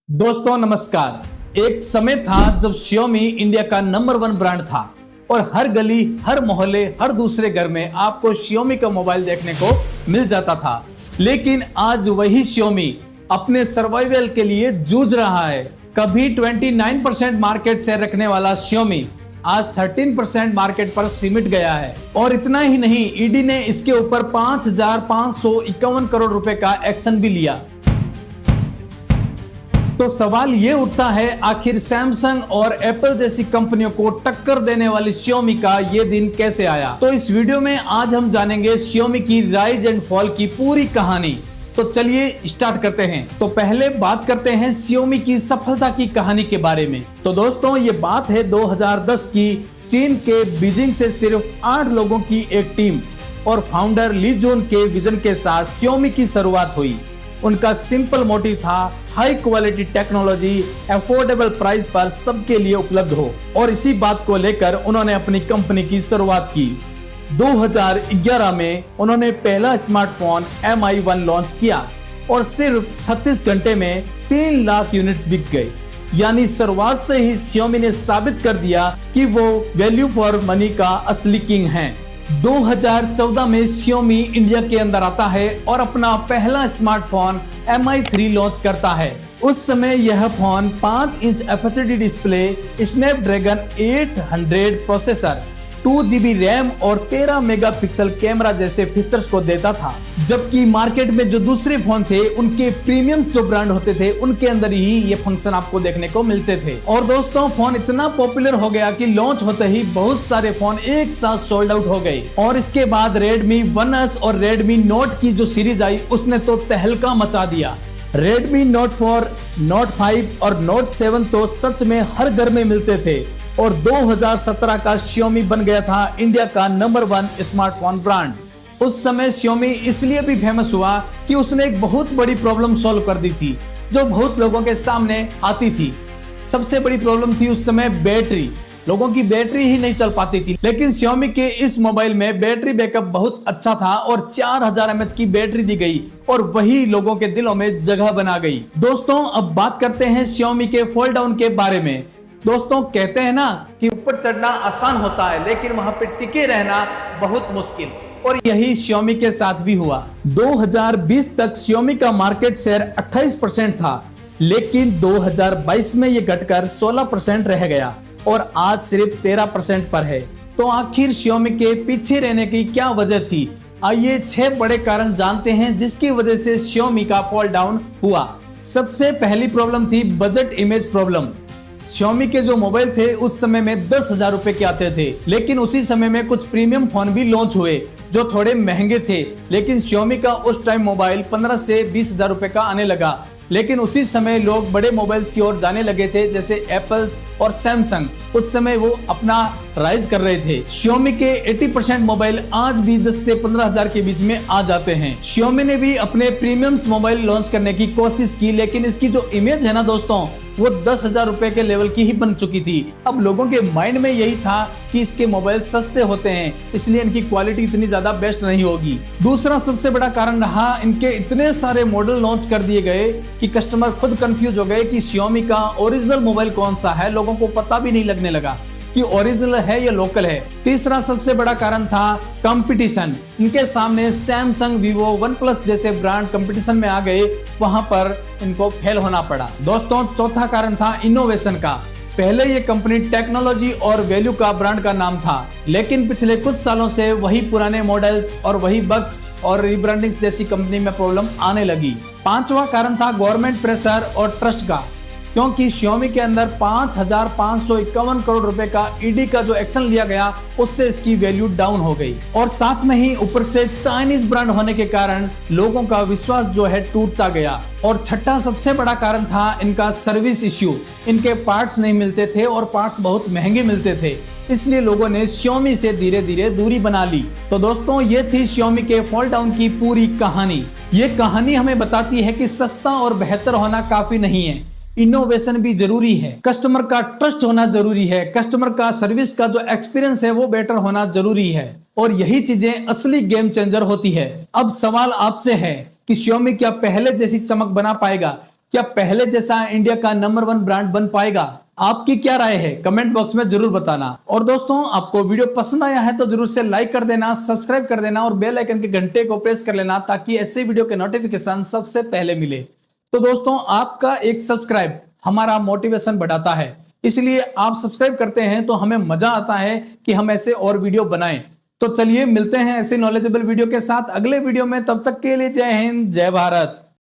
दोस्तों नमस्कार। एक समय था जब Xiaomi इंडिया का नंबर 1 ब्रांड था और हर गली, हर मोहल्ले, हर दूसरे घर में आपको Xiaomi का मोबाइल देखने को मिल जाता था। लेकिन आज वही Xiaomi अपने सर्वाइवल के लिए जूझ रहा है। कभी 29% मार्केट शेयर रखने वाला Xiaomi आज 13% मार्केट पर सिमट गया है। और इतना ही नहीं, ईडी ने इसके ऊपर 5,551 करोड़ रुपए का एक्शन भी लिया। तो सवाल ये उठता है, आखिर सैमसंग और एप्पल जैसी कंपनियों को टक्कर देने वाली Xiaomi का ये दिन कैसे आया। तो इस वीडियो में आज हम जानेंगे Xiaomi की राइज एंड फॉल की पूरी कहानी। तो चलिए स्टार्ट करते हैं। तो पहले बात करते हैं Xiaomi की सफलता की कहानी के बारे में। तो दोस्तों ये बात है 2010 की। चीन के बीजिंग से सिर्फ 8 लोगों की एक टीम और फाउंडर ली जून के विजन के साथ Xiaomi की शुरुआत हुई। उनका सिंपल मोटिव था high quality technology affordable price पर सबके लिए उपलब्ध हो, और इसी बात को लेकर उन्होंने अपनी कंपनी की शुरुआत की। 2011 में उन्होंने पहला स्मार्टफोन Mi 1 लॉन्च किया और सिर्फ 36 घंटे में 3 लाख यूनिट्स बिक गए। यानी शुरुआत से ही Xiaomi ने साबित कर दिया कि वो वैल्यू फॉर मनी का असली किंग हैं। 2014 में Xiaomi इंडिया के अंदर आता है और अपना पहला स्मार्टफोन Mi 3 लॉन्च करता है। उस समय यह phone 5 inch FHD display, Snapdragon 800 processor, 2GB RAM और 13 मेगापिक्सल कैमरा जैसे फीचर्स को देता था। जबकि मार्केट में जो दूसरे फोन थे, उनके प्रीमियम्स जो ब्रांड होते थे, उनके अंदर ही ये फंक्शन आपको देखने को मिलते थे। और दोस्तों फोन इतना पॉपुलर हो गया कि लॉन्च होते ही बहुत सारे फोन एक साथ सोल्ड आउट हो गए। और इसके बाद Redmi 1S और Redmi Note की जो सीरीज आई, उसने तो तहलका मचा दिया। Redmi Note 4, Note 5 और Note 7 तो सच में हर घर में मिलते थे और 2017 का Xiaomi बन गया था इंडिया का नंबर 1 स्मार्टफोन ब्रांड। उस समय Xiaomi इसलिए भी फेमस हुआ कि उसने एक बहुत बड़ी प्रॉब्लम सॉल्व कर दी थी जो बहुत लोगों के सामने आती थी। सबसे बड़ी प्रॉब्लम थी उस समय बैटरी। लोगों की बैटरी ही नहीं चल पाती थी, लेकिन Xiaomi के इस मोबाइल में बैटरी बैकअप बहुत अच्छा था और 4000 mAh की बैटरी दी गई और वही लोगों के दिलों में जगह बना गई। दोस्तों अब बात करते हैं Xiaomi के फॉल डाउन के बारे में। दोस्तों कहते हैं ना कि ऊपर चढ़ना आसान होता है, लेकिन वहां पे टिके रहना बहुत मुश्किल, और यही Xiaomi के साथ भी हुआ। 2020 तक Xiaomi का मार्केट शेयर 28% था, लेकिन 2022 में ये घटकर 16% रह गया और आज सिर्फ 13% पर है। तो आखिर Xiaomi के पीछे रहने की क्या वजह थी? आइए 6 बड़े कारण जानते हैं जिसकी वजह से Xiaomi का फॉल डाउन हुआ। सबसे पहली प्रॉब्लम थी बजट इमेज प्रॉब्लम। Xiaomi के जो मोबाइल थे उस समय में 10,000 रुपए के आते थे, लेकिन उसी समय में कुछ प्रीमियम फोन भी लॉन्च हुए जो थोड़े महंगे थे। लेकिन Xiaomi का उस टाइम मोबाइल 15 से 20,000 रुपए का आने लगा। लेकिन उसी समय लोग बड़े मोबाइल्स की ओर जाने लगे थे, जैसे एप्पल्स और सैमसंग। उस समय वो अपना राइज कर रहे थे। Xiaomi के 80% मोबाइल आज भी 10 से 15,000 के बीच में आ जाते हैं। Xiaomi ने भी अपने प्रीमियम्स मोबाइल लॉन्च करने की कोशिश की, लेकिन इसकी जो इमेज है ना दोस्तों, वो 10,000 रुपए के लेवल की ही बन चुकी थी। अब लोगों के माइंड में यही था कि इसके मोबाइल सस्ते होते हैं, इसलिए इनकी क्वालिटी इतनी ज्यादा बेस्ट नहीं होगी। दूसरा सबसे बड़ा कारण रहा, इनके इतने सारे मॉडल लॉन्च कर दिए गए कि कस्टमर खुद कंफ्यूज हो गए कि Xiaomi का ओरिजिनल मोबाइल कौन सा है। लोगों को पता भी नहीं लगने लगा कि ओरिजिनल है या लोकल है। तीसरा सबसे बड़ा कारण था कंपटीशन। इनके सामने सैमसंग, वीवो, OnePlus जैसे ब्रांड कंपटीशन में आ गए, वहां पर इनको फेल होना पड़ा। दोस्तों चौथा कारण था इनोवेशन का। पहले ये कंपनी टेक्नोलॉजी और वैल्यू का ब्रांड का नाम था, लेकिन पिछले कुछ सालों से वही पुराने मॉडल्स और वही बग्स और रीब्रांडिंग जैसी कंपनी में प्रॉब्लम आने लगी। पांचवा कारण था गवर्नमेंट प्रेशर और ट्रस्ट का, क्योंकि Xiaomi के अंदर 5,551 करोड़ रुपए का ईडी का जो एक्शन लिया गया, उससे इसकी वैल्यू डाउन हो गई। और साथ में ही ऊपर से चाइनीज ब्रांड होने के कारण लोगों का विश्वास जो है टूटता गया। और छठा सबसे बड़ा कारण था इनका सर्विस इश्यू। इनके पार्ट्स नहीं मिलते थे और पार्ट्स बहुत महंगे मिलते थे, इसलिए लोगों ने Xiaomi से धीरे धीरे दूरी बना ली। तो दोस्तों ये थी Xiaomi के फॉल डाउन की पूरी कहानी। ये कहानी हमें बताती है कि सस्ता और बेहतर होना काफी नहीं है, इनोवेशन भी जरूरी है, कस्टमर का ट्रस्ट होना जरूरी है, कस्टमर का सर्विस का जो एक्सपीरियंस है वो बेटर होना जरूरी है, और यही चीजें असली गेम चेंजर होती है। अब सवाल आपसे है कि Xiaomi क्या पहले जैसी चमक बना पाएगा? क्या पहले जैसा इंडिया का नंबर 1 ब्रांड बन पाएगा? आपकी क्या राय है कमेंट बॉक्स में जरूर बताना। और दोस्तों आपको वीडियो पसंद आया है तो जरूर से लाइक कर देना, सब्सक्राइब कर देना और बेल आइकन के घंटे को प्रेस कर लेना ताकि ऐसे वीडियो के नोटिफिकेशन सबसे पहले मिले। तो दोस्तों आपका एक सब्सक्राइब हमारा मोटिवेशन बढ़ाता है, इसलिए आप सब्सक्राइब करते हैं तो हमें मजा आता है कि हम ऐसे और वीडियो बनाएं। तो चलिए मिलते हैं ऐसे नॉलेजेबल वीडियो के साथ अगले वीडियो में, तब तक के लिए जय हिंद जय भारत।